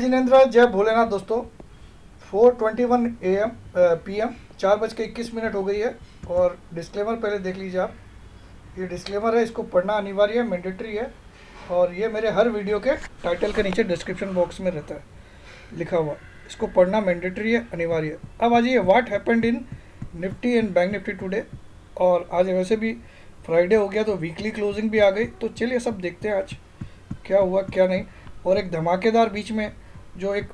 जिनेन्द्र जय भोलेनाथ दोस्तों। 4:21 AM PM 4:21 हो गई है। और डिस्क्लेमर पहले देख लीजिए आप। ये डिस्क्लेमर है, इसको पढ़ना अनिवार्य है, मैंडेटरी है। और ये मेरे हर वीडियो के टाइटल के नीचे डिस्क्रिप्शन बॉक्स में रहता है लिखा हुआ। इसको पढ़ना मैंडेटरी है, अनिवार्य है। अब आ जाइए, what happened in Nifty and bank Nifty today. और आज वैसे भी फ्राइडे हो गया तो वीकली क्लोजिंग भी आ गई, तो चलिए सब देखते हैं आज क्या हुआ क्या नहीं। और एक धमाकेदार बीच में जो एक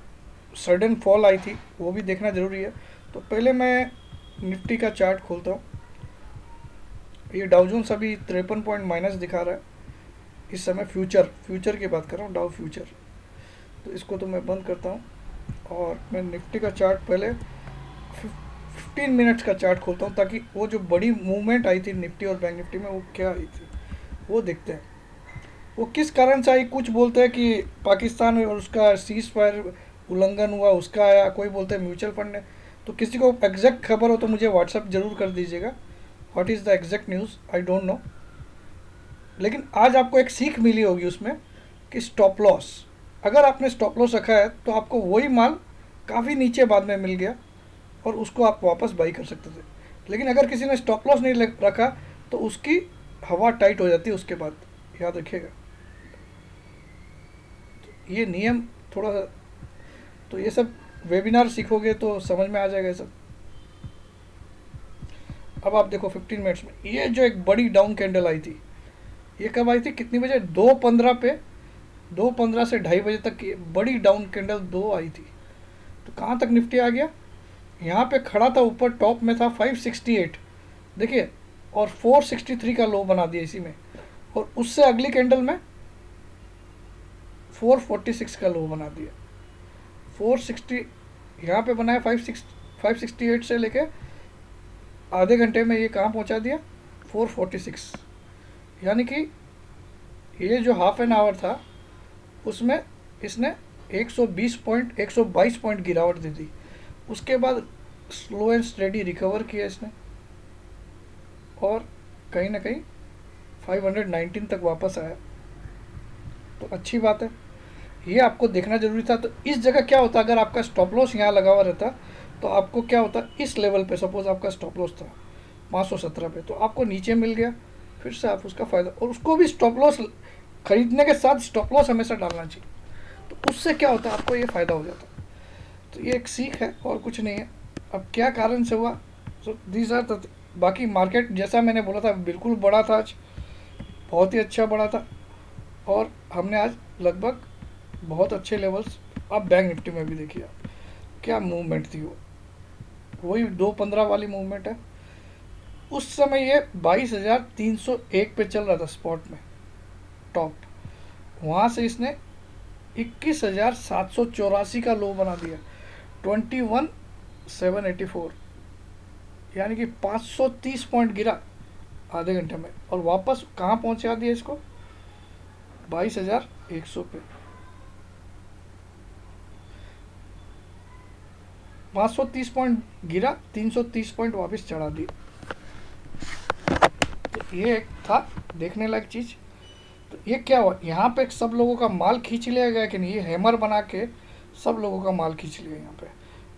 सडन फॉल आई थी वो भी देखना ज़रूरी है। तो पहले मैं निफ्टी का चार्ट खोलता हूँ। ये डाउ जोन्स अभी 53 पॉइंट माइनस दिखा रहा है इस समय। फ्यूचर की बात कर रहा हूँ, डाउ फ्यूचर। तो इसको तो मैं बंद करता हूँ और मैं निफ्टी का चार्ट पहले 15 मिनट्स का चार्ट खोलता हूँ, ताकि वो जो बड़ी मूवमेंट आई थी निफ्टी और बैंक निफ्टी में वो क्या आई थी वो देखते हैं। वो किस कारण से आई, कुछ बोलते हैं कि पाकिस्तान और उसका सीज फायर उल्लंघन हुआ उसका आया, कोई बोलते हैं म्यूचुअल फंड ने। तो किसी को एग्जैक्ट खबर हो तो मुझे व्हाट्सअप जरूर कर दीजिएगा, what is the exact news, I don't know. लेकिन आज आपको एक सीख मिली होगी उसमें कि स्टॉप लॉस, अगर आपने स्टॉप लॉस रखा है तो आपको वही माल काफ़ी नीचे बाद में मिल गया और उसको आप वापस बाई कर सकते थे। लेकिन अगर किसी ने स्टॉप लॉस नहीं रखा तो उसकी हवा टाइट हो जाती है उसके बाद, याद रखिएगा। ये नियम थोड़ा सा, तो ये सब वेबिनार सीखोगे तो समझ में आ जाएगा ये सब। अब आप देखो 15 मिनट्स में ये जो एक बड़ी डाउन कैंडल आई थी, ये कब आई थी, कितनी बजे, 2:15 पे, 2:15 से 2:30 बजे तक की बड़ी डाउन कैंडल दो आई थी। तो कहाँ तक निफ्टी आ गया, यहाँ पे खड़ा था, ऊपर टॉप में था 568, देखिए, और 463 का लो बना दिया इसी में। और उससे अगली कैंडल में 446 का लो बना दिया। 460 यहाँ पे बनाया, 568 से लेके आधे घंटे में ये कहाँ पहुँचा दिया, 446। यानी कि ये जो हाफ एन आवर था उसमें इसने 122 पॉइंट गिरावट दी थी। उसके बाद स्लो एंड स्टेडी रिकवर किया इसने और कहीं ना कहीं 519 तक वापस आया। तो अच्छी बात है, ये आपको देखना जरूरी था। तो इस जगह क्या होता, अगर आपका स्टॉप लॉस यहाँ लगा हुआ रहता तो आपको क्या होता, इस लेवल पे सपोज आपका स्टॉप लॉस था 517 पे, तो आपको नीचे मिल गया, फिर से आप उसका फ़ायदा, और उसको भी स्टॉप लॉस खरीदने के साथ स्टॉप लॉस हमेशा डालना चाहिए। तो उससे क्या होता है, आपको ये फ़ायदा हो जाता। तो ये एक सीख है और कुछ नहीं है। अब क्या कारण से हुआ, सो दीज आर द, बाकी मार्केट जैसा मैंने बोला था बिल्कुल बड़ा था आज, बहुत ही अच्छा बड़ा था। और हमने आज लगभग बहुत अच्छे लेवल्स, अब बैंक निफ्टी में भी देखिए आप क्या मूवमेंट थी, वो वही 2:15 वाली मूवमेंट है। उस समय ये 22,301 पे चल रहा था स्पॉट में टॉप, वहाँ से इसने 21,784 का लो बना दिया, 21,784, यानी कि 530 पॉइंट गिरा आधे घंटे में, और वापस कहाँ पहुँचा दिया इसको, 22,100 पे। 530 पॉइंट गिरा, 330 पॉइंट वापस चढ़ा दिया। तो ये एक था देखने लायक चीज़। तो ये क्या हुआ, यहाँ पे सब लोगों का माल खींच लिया गया कि नहीं, ये हैमर बना के सब लोगों का माल खींच लिया यहाँ पे।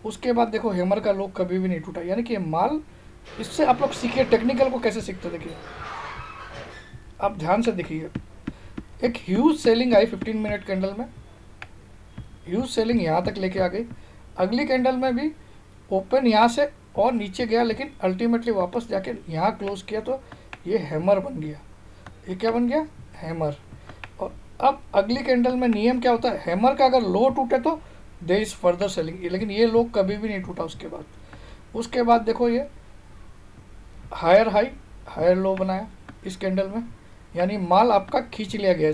उसके बाद देखो हैमर का लो कभी भी नहीं टूटा, यानी कि ये माल, इससे आप लोग सीखिए टेक्निकल को कैसे सीखते। देखिए आप ध्यान से देखिए, एक ह्यूज सेलिंग आई 15 मिनट कैंडल में, ह्यूज सेलिंग यहाँ तक लेके आ गई। अगली कैंडल में भी ओपन यहाँ से और नीचे गया, लेकिन अल्टीमेटली वापस जाके यहाँ क्लोज किया, तो ये हैमर बन गया। ये क्या बन गया, हैमर। और अब अगली कैंडल में नियम क्या होता है, हैमर का अगर लो टूटे तो देयर इज फर्दर सेलिंग, लेकिन ये लो कभी भी नहीं टूटा। उसके बाद देखो ये हायर हाई हायर लो बनाया इस कैंडल में, यानी माल आपका खींच लिया गया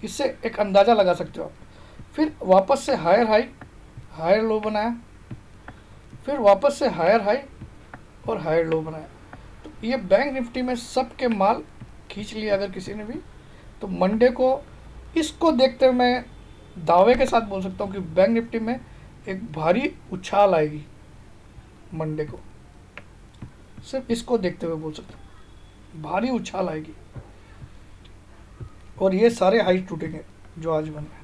इससे एक अंदाज़ा लगा सकते हो आप। फिर वापस से हायर हाई हायर लो बनाया, फिर वापस से हायर हाई और हायर लो बनाया। तो ये बैंक निफ्टी में सब के माल खींच लिया अगर किसी ने भी। तो मंडे को इसको देखते हुए मैं दावे के साथ बोल सकता हूँ कि बैंक निफ्टी में एक भारी उछाल आएगी मंडे को, सिर्फ इसको देखते हुए बोल सकता हूँ भारी उछाल आएगी। और ये सारे हाई टूटेंगे जो आज बन रहे हैं।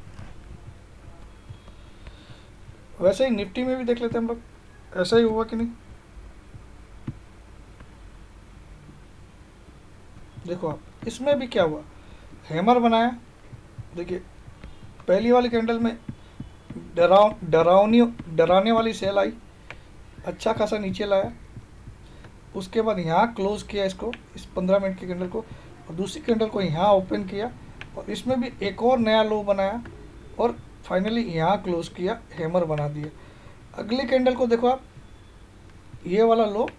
वैसे ही निफ्टी में भी देख लेते हैं हम लोग, ऐसा ही हुआ कि नहीं। देखो आप इसमें भी क्या हुआ, हैमर बनाया। देखिए पहली वाली कैंडल में डरावनी डराने वाली सेल आई, अच्छा खासा नीचे लाया, उसके बाद यहाँ क्लोज किया इसको, इस 15 मिनट की कैंडल को, और दूसरी कैंडल को यहाँ ओपन किया, और इसमें भी एक और नया लो बनाया, और फाइनली यहाँ क्लोज किया, हैमर बना दिया। अगली कैंडल को देखो आप, ये वाला लो,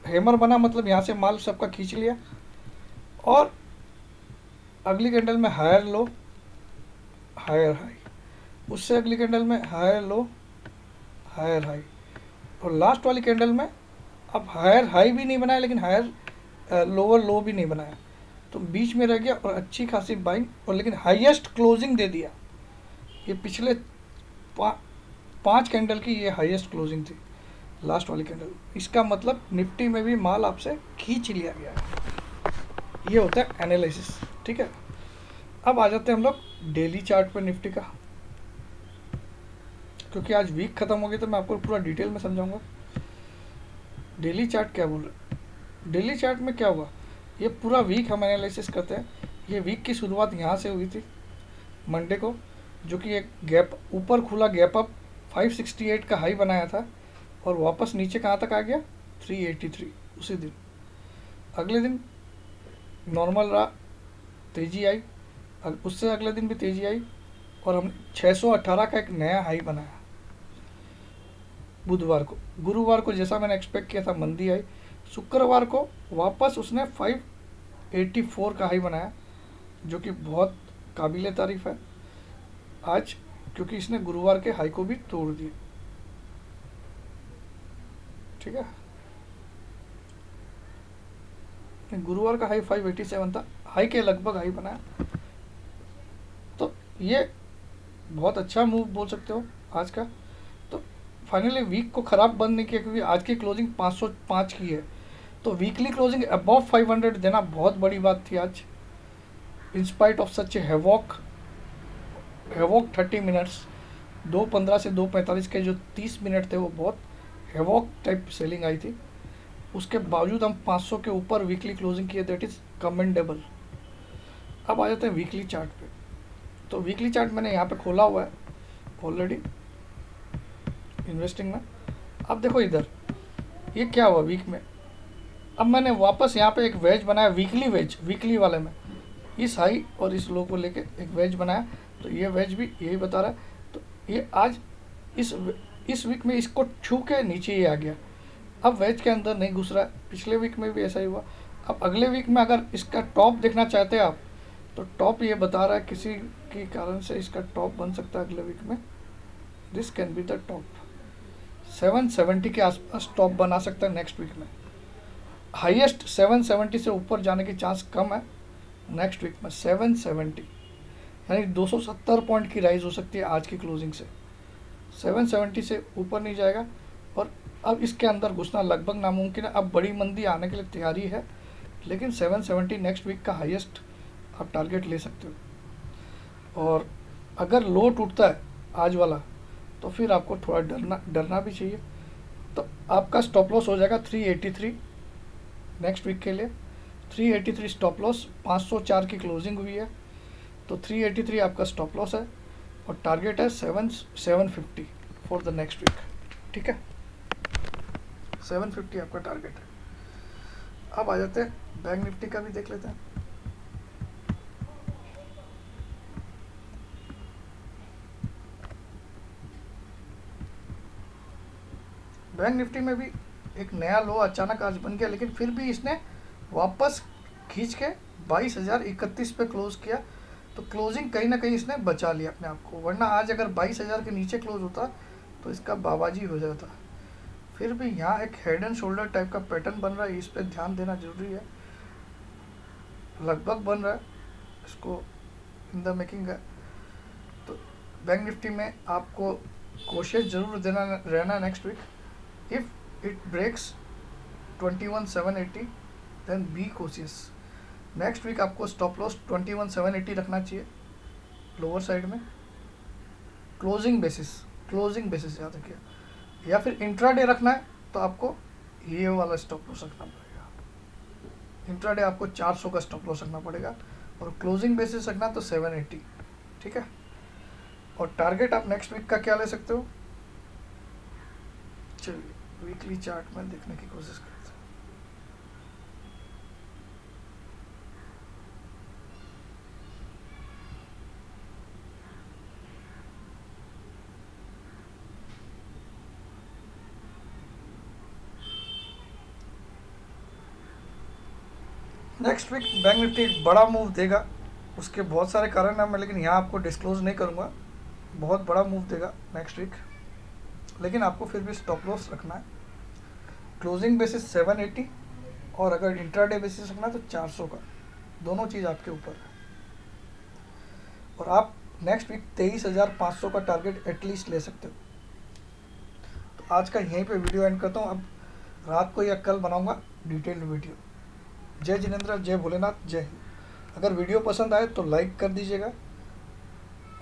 हैमर बना, मतलब यहाँ से माल सबका खींच लिया, और अगली कैंडल में हायर लो, हायर हाई, उससे अगली कैंडल में हायर लो, हायर हाई, और लास्ट वाली कैंडल में अब हायर हाई भी नहीं बनाया, लेकिन हायर लोअर लो भी नहीं बनाया, तो बीच में रह गया, और अच्छी खासी बाइंग, और लेकिन हाईएस्ट क्लोजिंग दे दिया। ये पिछले 5 कैंडल की ये हाईएस्ट क्लोजिंग थी, लास्ट वाली कैंडल। इसका मतलब निफ्टी में भी माल आपसे खींच लिया गया है। ये होता है एनालिसिस, ठीक है। अब आ जाते हैं हम लोग डेली चार्ट पर निफ्टी का, क्योंकि आज वीक खत्म हो गई तो मैं आपको पूरा डिटेल में समझाऊंगा। डेली चार्ट क्या बोल रहा है, डेली चार्ट में क्या हुआ, ये पूरा वीक हम एनालिसिस करते हैं। ये वीक की शुरुआत यहाँ से हुई थी मंडे को, जो कि एक गैप ऊपर खुला, गैप अप 568 का हाई बनाया था, और वापस नीचे कहाँ तक आ गया, 383 उसी दिन। अगले दिन नॉर्मल रहा, तेज़ी आई, उससे अगले दिन भी तेज़ी आई, और हम 618 का एक नया हाई बनाया बुधवार को। गुरुवार को जैसा मैंने एक्सपेक्ट किया था मंदी आई। शुक्रवार को वापस उसने 584 का हाई बनाया, जो कि बहुत काबिल तारीफ़ है आज, क्योंकि इसने गुरुवार के हाई को भी तोड़ दिया, ठीक है। गुरुवार का हाई 587 था, हाई के लगभग हाई बनाया, तो ये बहुत अच्छा मूव बोल सकते हो आज का। तो फाइनली वीक को ख़राब बंद नहीं किया, क्योंकि आज की क्लोजिंग 505 की है, तो वीकली क्लोजिंग अबव 500 देना बहुत बड़ी बात थी आज, in spite of such havoc 30 minutes. 2:15 से 2:45 के जो 30 मिनट थे वो बहुत हैवॉक टाइप सेलिंग आई थी, उसके बावजूद हम 500 के ऊपर वीकली क्लोजिंग किए, दैट इज़ कमेंडेबल। अब आ जाते हैं वीकली चार्ट पे। तो वीकली चार्ट मैंने यहाँ पे खोला हुआ है ऑलरेडी इन्वेस्टिंग में। अब देखो इधर ये क्या हुआ वीक में, अब मैंने वापस यहाँ पे एक वेज बनाया, वीकली वेज, वीकली वाले में इस हाई और इस लो को लेके एक वेज बनाया, तो ये वेज भी यही बता रहा है। तो ये आज इस वीक में इसको छू के नीचे ही आ गया, अब वेज के अंदर नहीं घुस रहा है। पिछले वीक में भी ऐसा ही हुआ। अब अगले वीक में अगर इसका टॉप देखना चाहते हैं आप, तो टॉप ये बता रहा है किसी के कारण से इसका टॉप बन सकता है अगले वीक में, this can be the top. 770 के आसपास टॉप बना सकता है नेक्स्ट वीक में। हाईएस्ट 770 से ऊपर जाने की चांस कम है नेक्स्ट वीक में। 770 यानी 270 पॉइंट की राइज हो सकती है आज की क्लोजिंग से। 770 से ऊपर नहीं जाएगा, और अब इसके अंदर घुसना लगभग नामुमकिन है। अब बड़ी मंदी आने के लिए तैयारी है, लेकिन 770 नेक्स्ट वीक का हाईएस्ट आप टारगेट ले सकते हो। और अगर लो टूटता है आज वाला, तो फिर आपको थोड़ा डरना भी चाहिए। तो आपका स्टॉप लॉस हो जाएगा 383 नेक्स्ट वीक के लिए। 383 स्टॉप लॉस, 504 की क्लोजिंग हुई है, तो 383 आपका स्टॉप लॉस है, और टारगेट है 750 फॉर द नेक्स्ट वीक, ठीक है। 750 आपका टारगेट है। अब आ जाते हैं बैंक निफ्टी का भी देख लेते हैं। बैंक निफ्टी में भी एक नया लो अचानक आज बन गया, लेकिन फिर भी इसने वापस खींच के 22,031 पे क्लोज किया, तो क्लोजिंग कहीं ना कहीं इसने बचा लिया अपने आप को, वरना आज अगर 22,000 के नीचे क्लोज होता तो इसका बाबाजी हो जाता। फिर भी यहाँ एक हेड एंड शोल्डर टाइप का पैटर्न बन रहा है, इस पर ध्यान देना जरूरी है। लगभग बन रहा है, इसको इन द मेकिंग है। तो बैंक निफ्टी में आपको कोशिश ज़रूर देना रहना next week. If it breaks 21,780 then be cautious. Next week आपको स्टॉप लॉस 21,780 रखना चाहिए लोअर साइड में, क्लोजिंग बेसिस क्लोजिंग बेसिस याद रखिए। या फिर इंट्राडे रखना है तो आपको ये वाला स्टॉप लॉस रखना पड़ेगा। इंट्राडे आपको 400 का स्टॉप लॉस रखना पड़ेगा और क्लोजिंग बेसिस रखना तो 780। ठीक है। और टारगेट आप नेक्स्ट वीक का क्या ले सकते हो, चलिए वीकली चार्ट में देखने की कोशिश करते हैं। नेक्स्ट वीक बैंक निफ्टी एक बड़ा मूव देगा, उसके बहुत सारे कारण हैं, मैं लेकिन यहाँ आपको डिस्क्लोज नहीं करूँगा। बहुत बड़ा मूव देगा नेक्स्ट वीक, लेकिन आपको फिर भी स्टॉप लॉस रखना है। क्लोजिंग बेसिस 780 और अगर इंट्राडे बेसिस रखना है तो 400 का। दोनों चीज़ आपके ऊपर है। और आप नेक्स्ट वीक 23,500 का टारगेट एटलीस्ट ले सकते हो। तो आज का यहीं पे वीडियो एंड करता हूँ। अब रात को या कल बनाऊँगा डिटेल्ड वीडियो। जय जिनेंद्र, जय भोलेनाथ, जय हिंद। अगर वीडियो पसंद आए तो लाइक कर दीजिएगा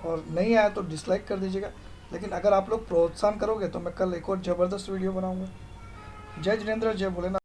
और नहीं आया तो डिसलाइक कर दीजिएगा, लेकिन अगर आप लोग प्रोत्साहन करोगे तो मैं कल एक और ज़बरदस्त वीडियो बनाऊंगा। जय जिनेंद्र, जय भोलेनाथ।